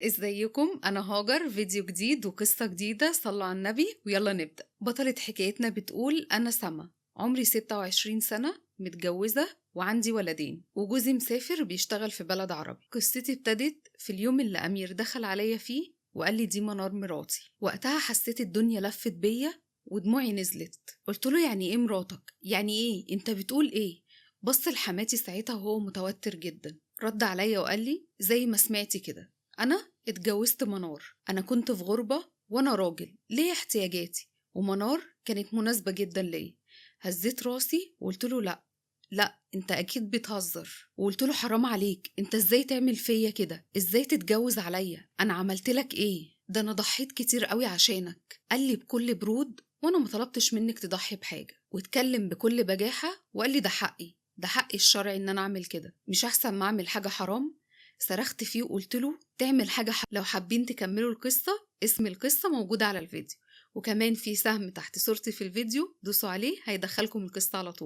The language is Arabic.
ازيكم؟ انا هاجر، فيديو جديد وقصة جديدة. صلوا على النبي ويلا نبدأ. بطلة حكايتنا بتقول: انا سما، عمري 26 سنة، متجوزة وعندي ولدين، وجوزي مسافر بيشتغل في بلد عربي. قصتي ابتدت في اليوم اللي امير دخل عليا فيه وقال لي: دي منار مراتي. وقتها حسيت الدنيا لفت بيا ودموعي نزلت. قلت له: يعني ايه مراتك؟ يعني ايه؟ انت بتقول ايه؟ بص لحماتي ساعتها وهو متوتر جدا. رد عليا وقال لي: زي ما سمعتي كده، أنا اتجوزت منار. أنا كنت في غربة وأنا راجل ليه احتياجاتي، ومنار كانت مناسبة جدا ليا. هزيت راسي وقلت له: لا لا، انت اكيد بتهزر. وقلت له: حرام عليك، انت ازاي تعمل فيا كده؟ ازاي تتجوز عليا؟ انا عملت لك ايه؟ ده انا ضحيت كتير قوي عشانك. قال لي بكل برود: وانا ما طلبتش منك تضحي بحاجة. واتكلم بكل بجاحة وقال لي: ده حقي، ده حقي الشرعي ان انا اعمل كده، مش احسن ما اعمل حاجة حرام؟ صرخت فيه وقلت له: تعمل حاجة لو حابين تكملوا القصة، اسم القصة موجودة على الفيديو، وكمان في سهم تحت صورتي في الفيديو، دوسوا عليه هيدخلكم القصة على طول.